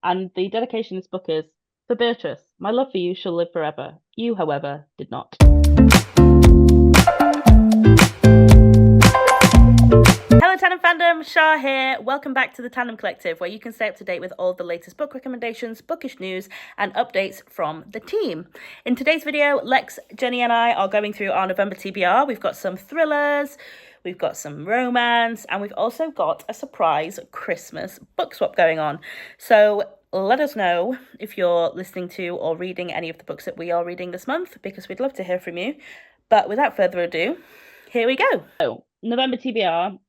And the dedication of this book is for Beatrice. My love for you shall live forever. You, however, did not. Hello, Tandem fandom, Char here. Welcome back to the Tandem Collective, where you can stay up to date with all the latest book recommendations, bookish news, and updates from the team. In today's video, Lex, Jenny, and I are going through our November TBR. We've got some thrillers, we've got some romance, and we've also got a surprise Christmas book swap going on. So let us know if you're listening to or reading any of the books that we are reading this month, because we'd love to hear from you. But without further ado, here we go. So, November TBR.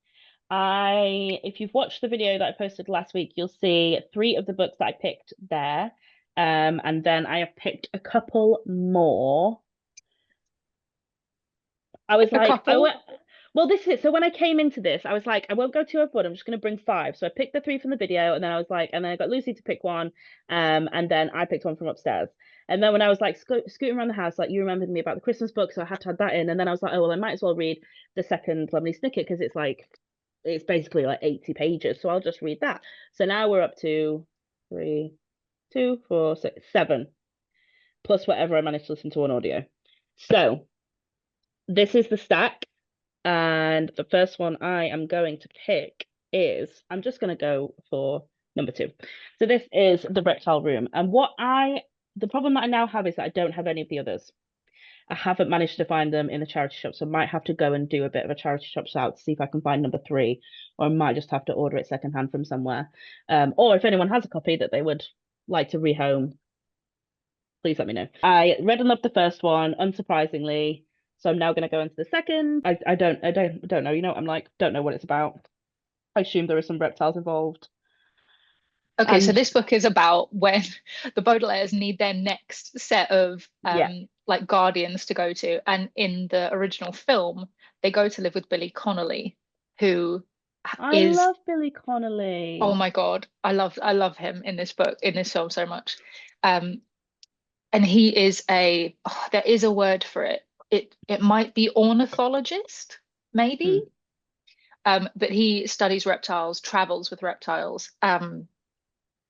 If you've watched the video that I posted last week, you'll see 3 of the books that I picked there. And then I have picked a couple more. I was like, well, this is it. So when I came into this, I was like, I won't go too overboard. I'm just going to bring 5. So I picked the 3 from the video, and then I was like, and then I got Lucy to pick one, and then I picked one from upstairs. And then when I was like scooting around the house, like you remembered me about the Christmas book, so I had to add that in. And then I was like, oh well, I might as well read the second Lovely Snicket because it's basically like 80 pages, so I'll just read that. So now we're up to 3, 2, 4, 6, 7, plus whatever I managed to listen to on audio. So this is the stack, and the first one I am going to pick is, I'm just going to go for number 2. So this is The Reptile Room, and the problem that I now have is that I don't have any of the others. I haven't managed to find them in the charity shop, so I might have to go and do a bit of a charity shop shout to see if I can find number 3, or I might just have to order it secondhand from somewhere. Or if anyone has a copy that they would like to rehome, please let me know. I read and loved the first one, unsurprisingly, so I'm now going to go into the second. I don't know. You know what I'm like? Don't know what it's about. I assume there are some reptiles involved. Okay, so this book is about when the Baudelaires need their next set of like guardians to go to, and in the original film, they go to live with Billy Connolly, who I love Billy Connolly. Oh my God, I love him in this book, in this film so much. And he is there is a word for it. It might be ornithologist, maybe. But he studies reptiles, travels with reptiles.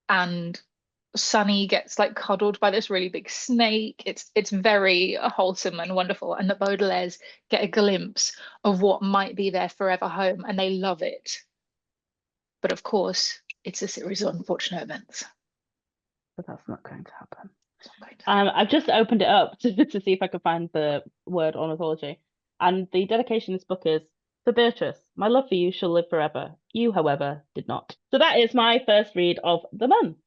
And Sunny gets like cuddled by this really big snake. It's very wholesome and wonderful. And the Baudelaires get a glimpse of what might be their forever home, and they love it. But of course, it's a series of unfortunate events. But that's not going to happen. I've just opened it up to see if I can find the word ornithology. And the dedication of this book is for Beatrice. My love for you shall live forever. You, however, did not. So that is my first read of the month.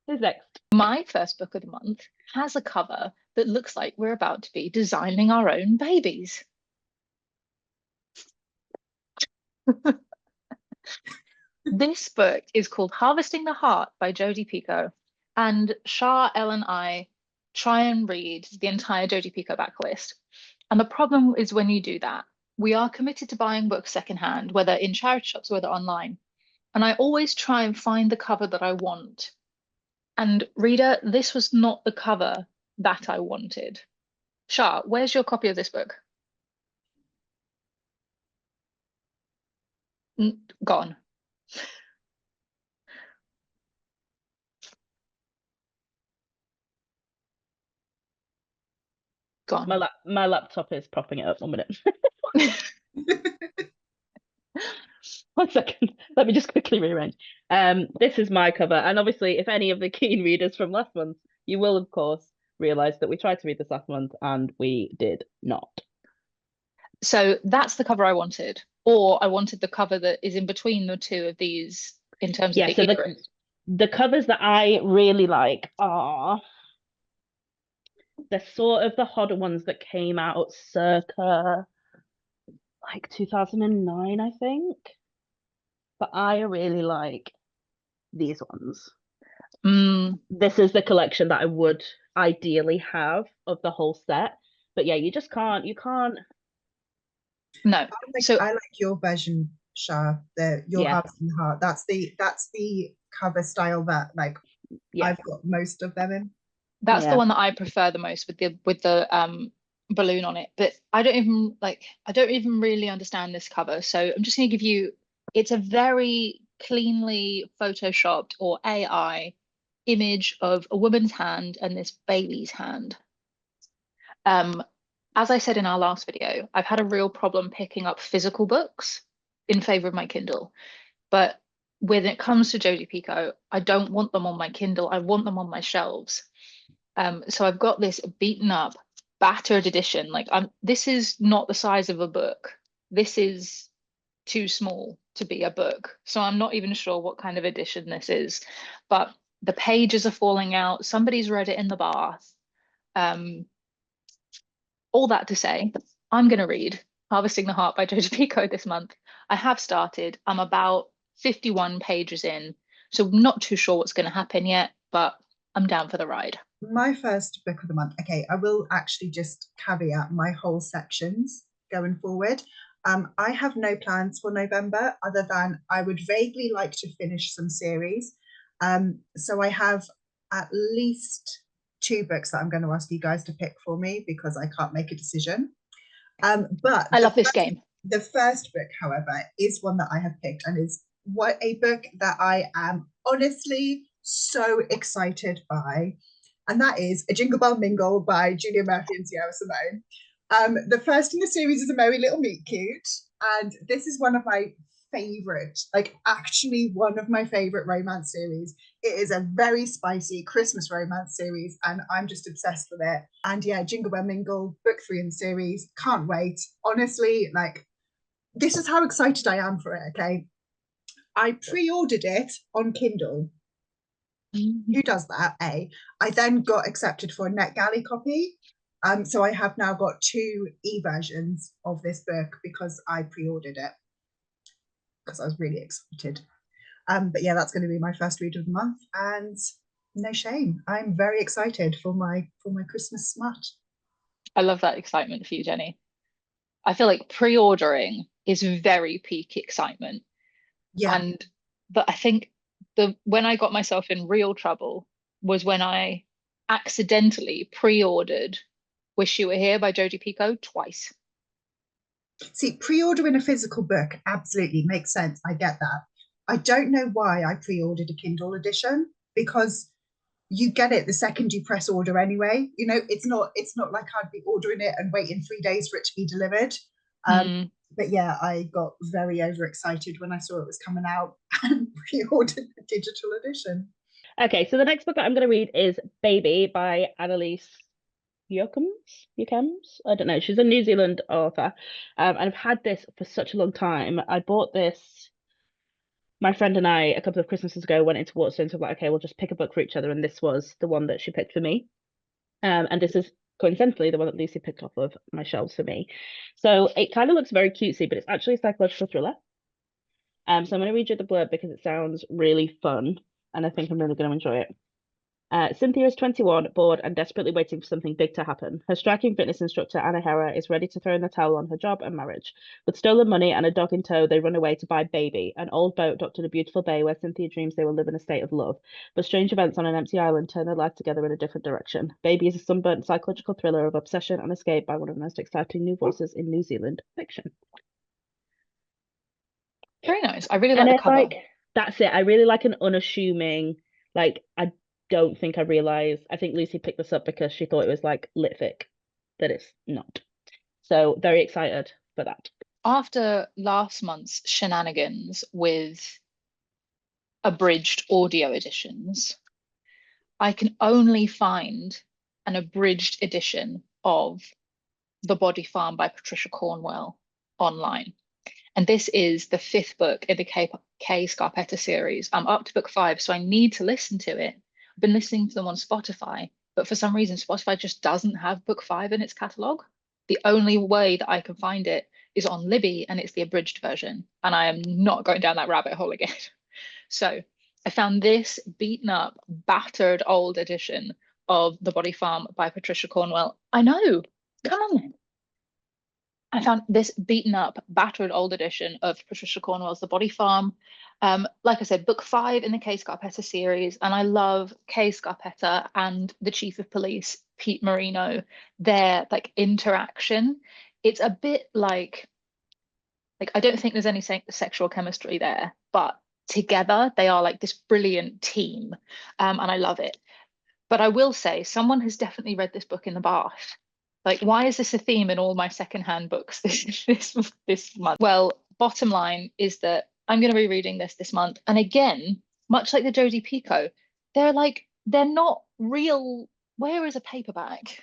Who's next? My first book of the month has a cover that looks like we're about to be designing our own babies. This book is called Harvesting the Heart by Jodi Picoult, and Char, Elle, and I try and read the entire Jodi Picoult backlist. And the problem is when you do that, we are committed to buying books secondhand, whether in charity shops or whether online. And I always try and find the cover that I want. And reader, this was not the cover that I wanted. Char, where's your copy of this book? Gone. Gone. My laptop is propping it up. 1 minute. 1 second. Let me just quickly rearrange. This is my cover, and obviously, if any of the keen readers from last month, you will of course realize that we tried to read this last month and we did not. So that's the cover I wanted, or I wanted the cover that is in between the 2 of these in terms of the covers that I really like are they're sort of the hotter ones that came out circa like 2009, I think. But I really like these ones. This is the collection that I would ideally have of the whole set. But yeah, you can't. No. I like your version, Char. Your Harvesting the Heart. That's the cover style that I've got most of them in. That's the one that I prefer the most, with the balloon on it. But I don't even really understand this cover. So I'm just going to give you, it's a very cleanly photoshopped or AI image of a woman's hand and this baby's hand. As I said in our last video, I've had a real problem picking up physical books in favor of my Kindle. But when it comes to Jodi Picoult, I don't want them on my Kindle. I want them on my shelves. So I've got this beaten up, battered edition. Like, this is not the size of a book. This is too small to be a book. So I'm not even sure what kind of edition this is. But the pages are falling out. Somebody's read it in the bath. All that to say, I'm going to read Harvesting the Heart by Jodi Picoult this month. I have started. I'm about 51 pages in, so not too sure what's going to happen yet, but I'm down for the ride. My first book of the month. Okay, I will actually just caveat my whole sections going forward. I have no plans for November other than I would vaguely like to finish some series. So I have at least 2 books that I'm going to ask you guys to pick for me because I can't make a decision. But I love this game. The first book, however, is one that I have picked and is what a book that I am honestly so excited by. And that is A Jingle Bell Mingle by Julia Murphy and Sierra Simone. The first in the series is A Merry Little Meet Cute. And this is one of my favorite, like actually one of my favorite romance series. It is a very spicy Christmas romance series and I'm just obsessed with it. And yeah, Jingle Bell Mingle, book 3 in the series. Can't wait. Honestly, like, this is how excited I am for it, okay? I pre-ordered it on Kindle. Who does that? I then got accepted for a Netgalley copy. So I have now got 2 e-versions of this book because I pre-ordered it because I was really excited. But yeah, that's going to be my first read of the month, and no shame, I'm very excited for my Christmas smut. I love that excitement for you, Jenny. I feel like pre-ordering is very peak excitement. Yeah. But I think when I got myself in real trouble was when I accidentally pre-ordered Wish You Were Here by Jodi Picoult twice. See, pre-ordering a physical book absolutely makes sense. I get that. I don't know why I pre-ordered a Kindle edition, because you get it the second you press order anyway. You know, it's not like I'd be ordering it and waiting 3 days for it to be delivered. But yeah, I got very overexcited when I saw it was coming out and pre-ordered the digital edition. Okay, so the next book that I'm going to read is Baby by Annalise Yukums. I don't know. She's a New Zealand author. And I've had this for such a long time. I bought this, my friend and I, a couple of Christmases ago, went into Waterstones. So I'm like, okay, we'll just pick a book for each other. And this was the one that she picked for me. And this is coincidentally the one that Lucy picked off of my shelves for me. So it kind of looks very cutesy, but it's actually a psychological thriller. So I'm going to read you the blurb because it sounds really fun, and I think I'm really going to enjoy it. Cynthia is 21, bored and desperately waiting for something big to happen. Her striking fitness instructor, Anna Hera, is ready to throw in the towel on her job and marriage. With stolen money and a dog in tow, they run away to buy Baby, an old boat docked in a beautiful bay where Cynthia dreams they will live in a state of love. But strange events on an empty island turn their life together in a different direction. Baby is a sunburnt psychological thriller of obsession and escape by one of the most exciting new voices in New Zealand fiction. Very nice. I really like the cover. That's it. I really like an unassuming, like, I don't think I realized. I think Lucy picked this up because she thought it was like lit fic, but it's not. So very excited for that. After last month's shenanigans with abridged audio editions, I can only find an abridged edition of The Body Farm by Patricia Cornwell online. And this is the 5th book in the Kay Scarpetta series. I'm up to book 5, so I need to listen to it. I've been listening to them on Spotify, but for some reason, Spotify just doesn't have book 5 in its catalogue. The only way that I can find it is on Libby, and it's the abridged version. And I am not going down that rabbit hole again. So I found this beaten up, battered old edition of The Body Farm by Patricia Cornwell. I know, come on then. I found this beaten up, battered old edition of Patricia Cornwell's The Body Farm. Like I said, book 5 in the Kay Scarpetta series. And I love Kay Scarpetta and the Chief of Police, Pete Marino, their like interaction. It's a bit like I don't think there's any sexual chemistry there, but together. They are like this brilliant team, and I love it. But I will say, someone has definitely read this book in the bath. Like, why is this a theme in all my secondhand books this month? Well, bottom line is that I'm going to be reading this month, and again, much like the Jodie Picoult, they're not real. Where is a paperback?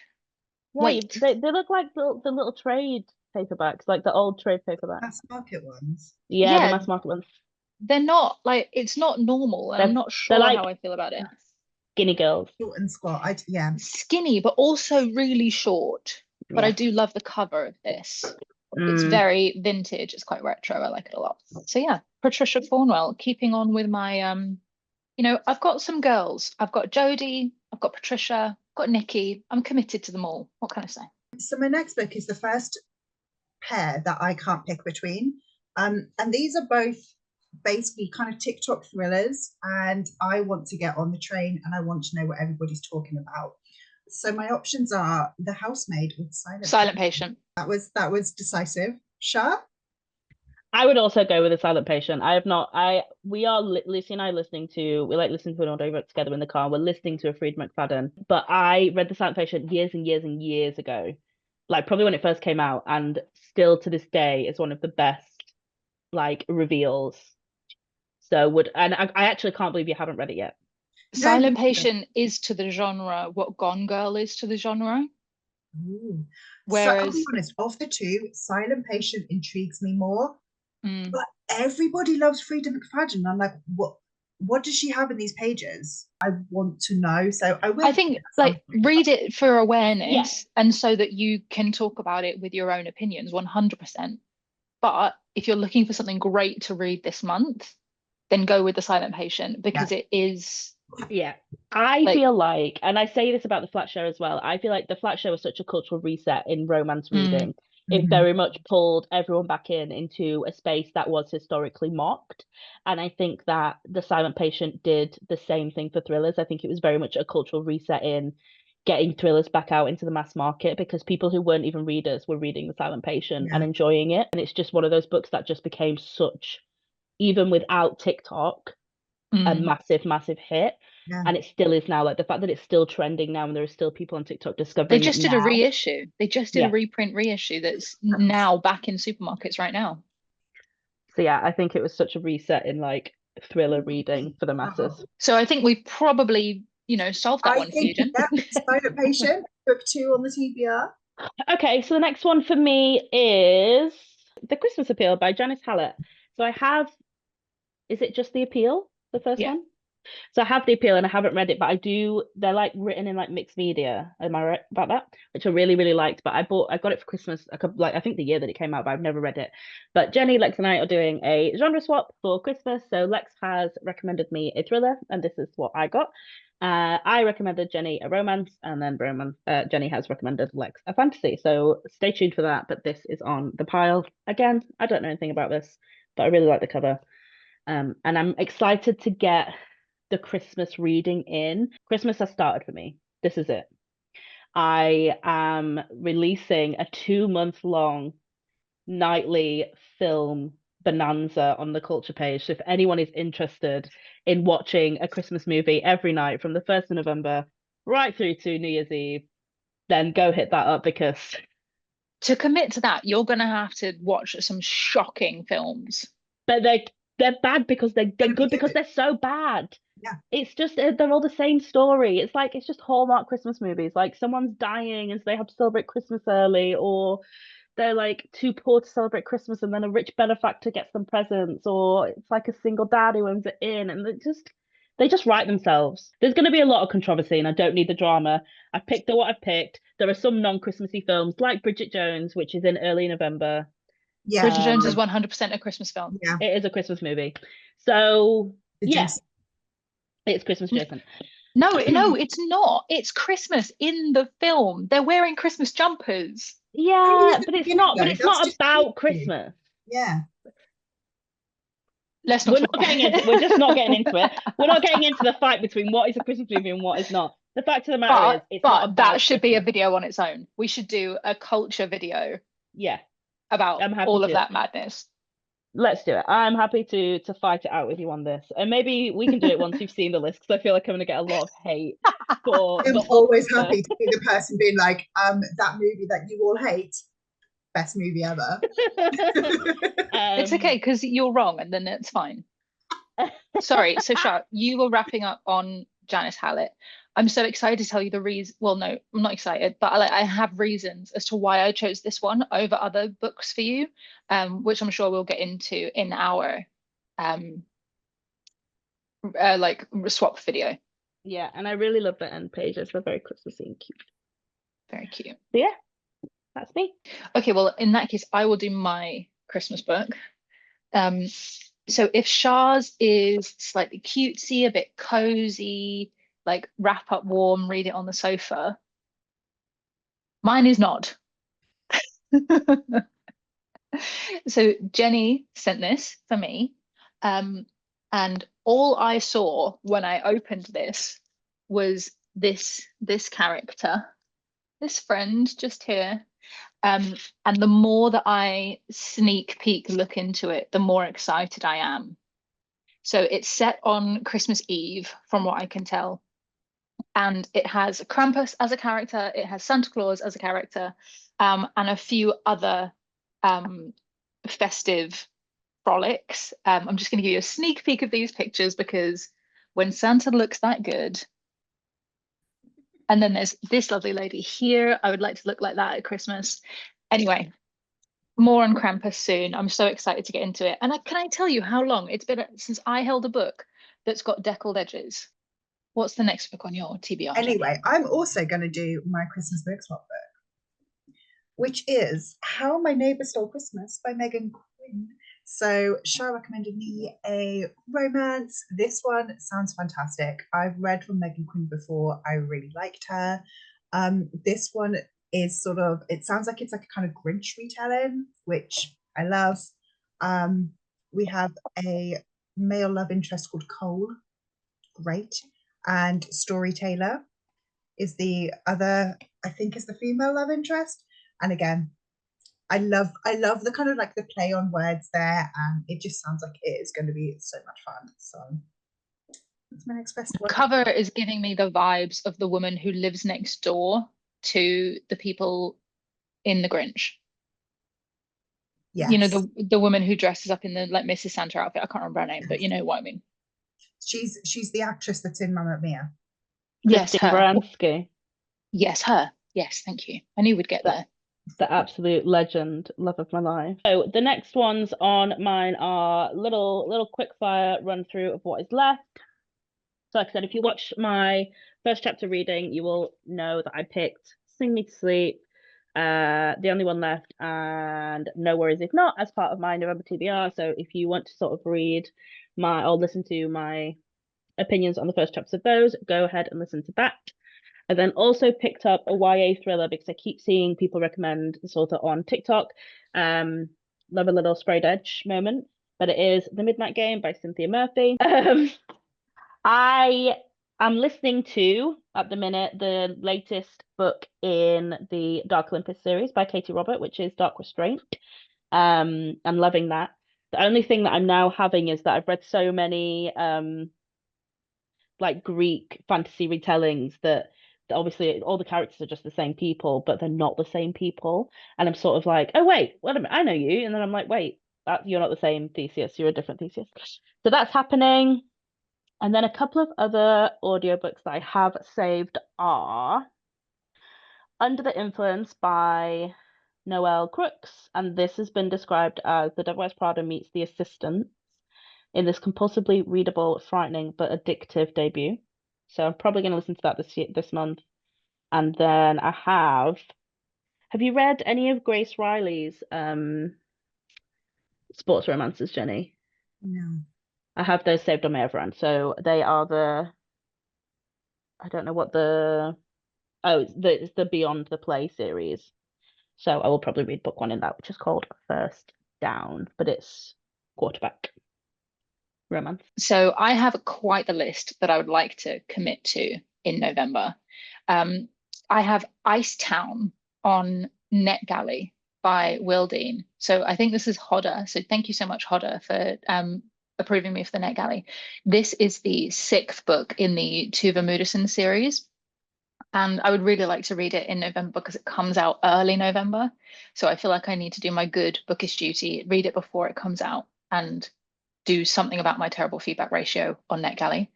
Yeah, Wait, they look like the little trade paperbacks, like the old trade paperbacks. Mass market ones. Yeah, the yeah, mass market ones. they're not like, it's not normal, and I'm not They're sure like how I feel about it. skinny girls. Short and squat. Yeah. Skinny, but also really short. But I Yeah. do love the cover of this. It's Mm. very vintage. It's quite retro. I like it a lot. So yeah, Patricia Cornwell, keeping on with my I've got some girls. I've got Jodie, I've got Patricia, I've got Nikki. I'm committed to them all. What can I say? So my next book is the first pair that I can't pick between. And these are both basically kind of TikTok thrillers, and I want to get on the train and I want to know what everybody's talking about. So my options are The Housemaid or Silent Patient. That was decisive. Char? I would also go with The Silent Patient. Lucy and I listening to an audiobook together in the car. We're listening to a Freed McFadden, but I read The Silent Patient years and years and years ago, like probably when it first came out, and still to this day is one of the best like reveals. And I actually can't believe you haven't read it yet. Silent Patient is to the genre what Gone Girl is to the genre. Ooh. Whereas, so I'll be honest, of the two, Silent Patient intrigues me more. But everybody loves Frida McFadden. I'm like, what does she have in these pages? I want to know. So I think like read it for awareness, Yeah. and so that you can talk about it with your own opinions 100%. But if you're looking for something great to read this month, then go with The Silent Patient, because it is. Yeah. I feel like, and I say this about The Flat Show as well, I feel like The Flat Show was such a cultural reset in romance reading. It very much pulled everyone back into a space that was historically mocked. And I think that The Silent Patient did the same thing for thrillers. I think it was very much a cultural reset in getting thrillers back out into the mass market, because people who weren't even readers were reading The Silent Patient and enjoying it. And it's just one of those books that just became such, even without TikTok, a massive hit. And it still is now. Like the fact that it's still trending now, and there are still people on TikTok discovering They just did a reissue. They just did a reprint reissue that's now back in supermarkets right now. So yeah, I think it was such a reset in like thriller reading for the masses. So I think we probably, solved that one for you, Jen. Silent Patient, book 2 on the TBR. Okay, so the next one for me is The Christmas Appeal by Janice Hallett. So is it just The Appeal, the first one? So I have The Appeal and I haven't read it, but they're like written in like mixed media. Am I right about that? Which I really, really liked. But I got it for Christmas, I think the year that it came out, but I've never read it. But Jenny, Lex, and I are doing a genre swap for Christmas. So Lex has recommended me a thriller, and this is what I got. I recommended Jenny a romance, and then Jenny has recommended Lex a fantasy. So stay tuned for that. But this is on the pile. Again, I don't know anything about this, but I really like the cover. And I'm excited to get the Christmas reading in. Christmas has started for me. This is it. I am releasing a 2-month-long nightly film bonanza on the culture page. So if anyone is interested in watching a Christmas movie every night from the 1st of November right through to New Year's Eve, then go hit that up, because to commit to that, you're going to have to watch some shocking films. But they're bad because they're good because they're so bad. Yeah. It's just they're all the same story. It's just Hallmark Christmas movies. Like someone's dying and so they have to celebrate Christmas early, or they're like too poor to celebrate Christmas and then a rich benefactor gets them presents, or it's like a single dad who owns it in, and they just write themselves. There's going to be a lot of controversy and I don't need the drama. I've picked what I've picked. There are some non-Christmassy films like Bridget Jones, which is in early November. Yeah. Bridget Jones is 100% a Christmas film. Yeah. It is a Christmas movie. So yes, it's Christmas Jason. No, it's not. It's Christmas in the film. They're wearing Christmas jumpers. Yeah, but it's not. But it's not about Christmas. Yeah. Let's not. We're just not getting into it. We're not getting into the fight between what is a Christmas movie and what is not. The fact of the matter is, it's not about that should be a video on its own. We should do a culture video. Yeah. About all of that madness. let's do it. I'm happy to fight it out with you on this, and maybe we can do it once you've seen the list, because I feel like I'm going to get a lot of hate for I'm the always author. happy to be the person being like, that movie that you all hate, best movie ever. It's okay, because you're wrong, and then it's fine. Sorry, so Char, you were wrapping up on Janice Hallett. I'm so excited to tell you the reason. Well, no, I'm not excited, but I have reasons as to why I chose this one over other books for you, which I'm sure we'll get into in our like swap video. Yeah, and I really love the end pages. They're very Christmassy and cute. Very cute. So yeah, that's me. Okay, well, in that case, I will do my Christmas book. So if Char's is slightly cutesy, a bit cozy, like wrap up warm, read it on the sofa, mine is not. So Jenny sent this for me, and all I saw when I opened this was this character, this friend just here. And the more that I sneak peek look into it, the more excited I am. So it's set on Christmas Eve, from what I can tell. And it has Krampus as a character, it has Santa Claus as a character, and a few other festive frolics. I'm just going to give you a sneak peek of these pictures, because when Santa looks that good, and then there's this lovely lady here, I would like to look like that at Christmas. Anyway, more on Krampus soon. I'm so excited to get into it. And can I tell you how long it's been since I held a book that's got deckled edges? What's the next book on your TBR? Anyway, I'm also going to do my Christmas book swap book, which is How My Neighbor Stole Christmas by Megan Quinn. So Char recommended me a romance. This one sounds fantastic. I've read from Megan Quinn before. I really liked her. This one is sort of, it sounds like it's like a kind of Grinch retelling, which I love. We have a male love interest called Cole. Great. And Storyteller is the other, I think, is the female love interest. And again, I love the kind of like the play on words there, and it just sounds like it is going to be so much fun. So that's my next best one. Cover is giving me the vibes of the woman who lives next door to the people in The Grinch. Yes. You know, the woman who dresses up in the like Mrs. Santa outfit. I can't remember her name, but you know what I mean. She's the actress that's in Mamma Mia. Yes, her. Baranski. Yes, her. Yes, thank you. I knew we'd get there. The absolute legend, love of my life. So the next ones on mine are little quick fire run through of what is left. So like I said, if you watch my first chapter reading, you will know that I picked Sing Me to Sleep, The Only One Left, and No Worries If Not as part of my November TBR. So if you want to sort of read or listen to my opinions on the first chapters of those, go ahead and listen to that. I then also picked up a YA thriller because I keep seeing people recommend this author on TikTok. Love a little sprayed edge moment, but it is The Midnight Game by Cynthia Murphy. I am listening to, at the minute, the latest book in the Dark Olympus series by Katie Robert, which is Dark Restraint. I'm loving that. The only thing that I'm now having is that I've read so many like Greek fantasy retellings that obviously all the characters are just the same people, but they're not the same people. And I'm sort of like, oh wait a minute, I know you. And then I'm like, wait, you're not the same Theseus, you're a different Theseus. So that's happening. And then a couple of other audiobooks that I have saved are Under the Influence by Noelle Crooks, and this has been described as The Devil Wears Prada meets The Assistants in this compulsively readable, frightening, but addictive debut. So I'm probably going to listen to that this month. And then I have you read any of Grace Riley's sports romances, Jenny? No. I have those saved on my Everend. So they are I don't know what it's the Beyond the Play series. So I will probably read book one in that, which is called First Down, but it's quarterback romance. So I have quite the list that I would like to commit to in November. I have Ice Town on Netgalley. by Will Dean. So I think this is Hodder. So thank you so much, Hodder, for approving me for the Netgalley. This is the 6th book in the Tuva Moodyson series. And I would really like to read it in November because it comes out early November. So I feel like I need to do my good bookish duty, read it before it comes out, and do something about my terrible feedback ratio on Netgalley.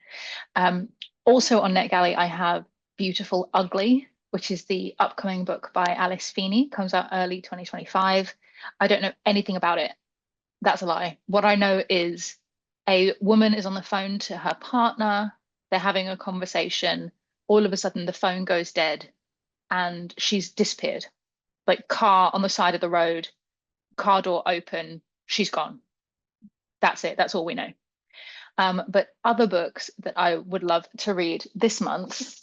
Also on Netgalley, I have Beautiful Ugly, which is the upcoming book by Alice Feeney, comes out early 2025. I don't know anything about it. That's a lie. What I know is a woman is on the phone to her partner. They're having a conversation. All of a sudden, the phone goes dead and she's disappeared. Like, car on the side of the road, car door open, she's gone. That's it. That's all we know. But other books that I would love to read this month,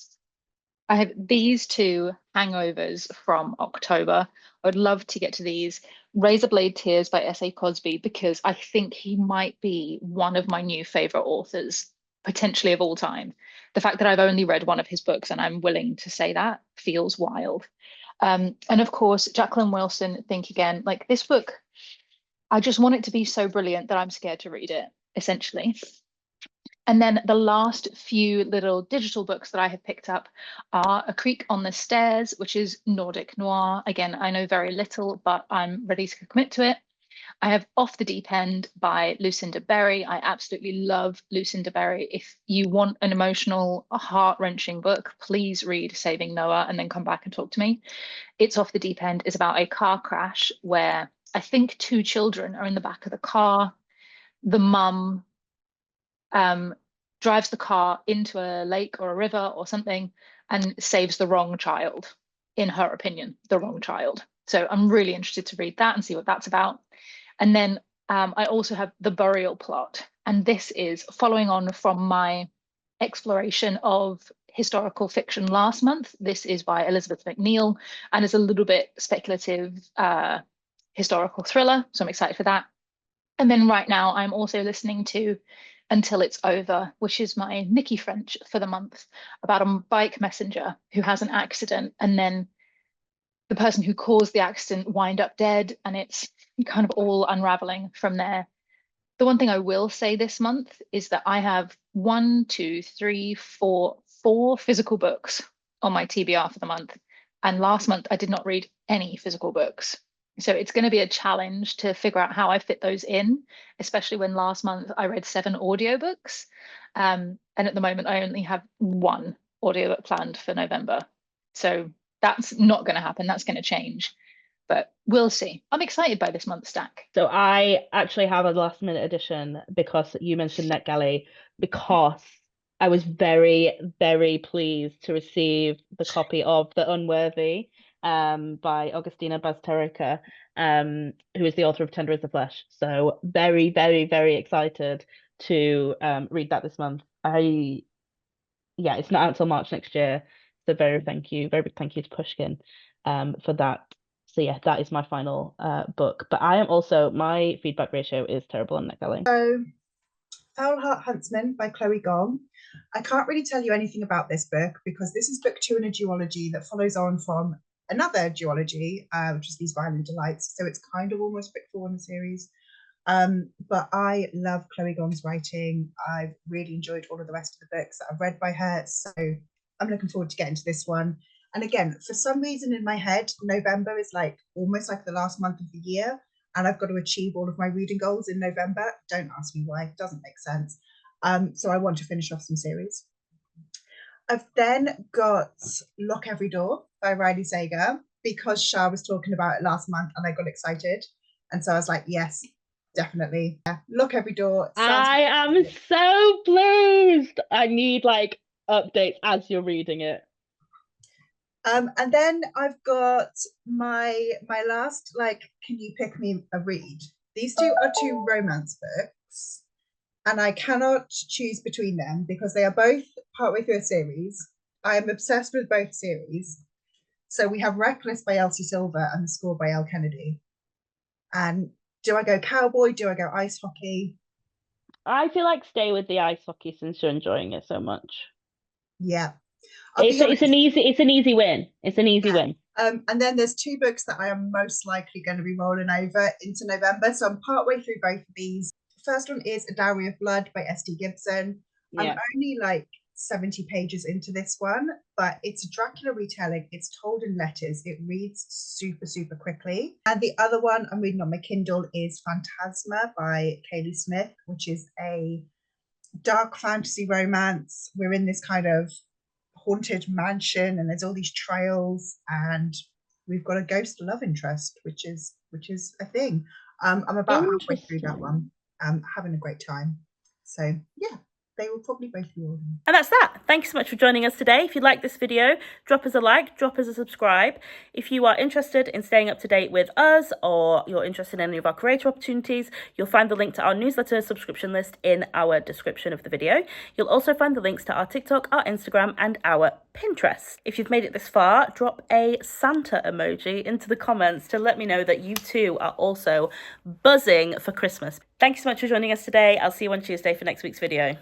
I have these 2 hangovers from October. I would love to get to these. Razorblade Tears by S.A. Cosby, because I think he might be one of my new favorite authors, potentially of all time. The fact that I've only read one of his books and I'm willing to say that feels wild. And of course, Jacqueline Wilson, Think Again. Like, this book, I just want it to be so brilliant that I'm scared to read it, essentially. And then the last few little digital books that I have picked up are A Creek on the Stairs, which is Nordic noir. Again, I know very little, but I'm ready to commit to it. I have Off the Deep End by Lucinda Berry. I absolutely love Lucinda Berry. If you want an emotional, heart-wrenching book, please read Saving Noah and then come back and talk to me. It's Off the Deep End is about a car crash where I think 2 children are in the back of the car. The mum drives the car into a lake or a river or something and saves the wrong child, in her opinion, the wrong child. So I'm really interested to read that and see what that's about. And then I also have The Burial Plot. And this is following on from my exploration of historical fiction last month. This is by Elizabeth McNeil and is a little bit speculative historical thriller. So I'm excited for that. And then right now I'm also listening to Until It's Over, which is my Nikki French for the month, about a bike messenger who has an accident and then the person who caused the accident wind up dead, and it's kind of all unraveling from there. The one thing I will say this month is that I have 4 physical books on my TBR for the month. And last month I did not read any physical books. So it's going to be a challenge to figure out how I fit those in, especially when last month I read 7 audiobooks. And at the moment, I only have 1 audiobook planned for November. So that's not going to happen. That's going to change. But we'll see. I'm excited by this month's stack. So I actually have a last minute addition because you mentioned Netgalley, because I was very, very pleased to receive the copy of The Unworthy by Augustina Bazterrica, who is the author of Tender as the Flesh. So very, very, very excited to read that this month. Yeah, it's not out till March next year. So very big thank you to Pushkin for that. So yeah, that is my final book. But I am also, my feedback ratio is terrible on Netgalley. So Foul Heart Huntsman by Chloe Gong. I can't really tell you anything about this book because this is book 2 in a duology that follows on from another duology, which is These Violent Delights. So it's kind of almost book 4 in the series. But I love Chloe Gong's writing. I've really enjoyed all of the rest of the books that I've read by her. So I'm looking forward to getting to this one. And again, for some reason in my head, November is like almost like the last month of the year. And I've got to achieve all of my reading goals in November. Don't ask me why, it doesn't make sense. So I want to finish off some series. I've then got Lock Every Door by Riley Sager, because Char was talking about it last month and I got excited. And so I was like, yes, definitely. Yeah. Lock Every Door. I am so pleased. I need like updates as you're reading it. And then I've got my last, like, can you pick me a read? These 2 are 2 romance books, and I cannot choose between them because they are both partway through a series. I am obsessed with both series. So we have Reckless by Elsie Silver and The Score by Elle Kennedy. And do I go cowboy? Do I go ice hockey? I feel like stay with the ice hockey since you're enjoying it so much. Yeah. It's an easy win. It's an easy win. And then there's 2 books that I am most likely going to be rolling over into November. So I'm partway through both of these. First one is A Dowry of Blood by S.D. Gibson. I'm only like 70 pages into this one, but it's a Dracula retelling. It's told in letters. It reads super, super quickly. And the other one I'm reading on my Kindle is Phantasma by Kaylee Smith, which is a dark fantasy romance. We're in this kind of haunted mansion and there's all these trails and we've got a ghost love interest, which is a thing. I'm about halfway through that one. Having a great time. So yeah, they will probably both be ordering. And that's that. Thank you so much for joining us today. If you like this video, drop us a like, drop us a subscribe. If you are interested in staying up to date with us or you're interested in any of our creator opportunities, you'll find the link to our newsletter subscription list in our description of the video. You'll also find the links to our TikTok, our Instagram, and our Pinterest. If you've made it this far, drop a Santa emoji into the comments to let me know that you too are also buzzing for Christmas. Thank you so much for joining us today. I'll see you on Tuesday for next week's video.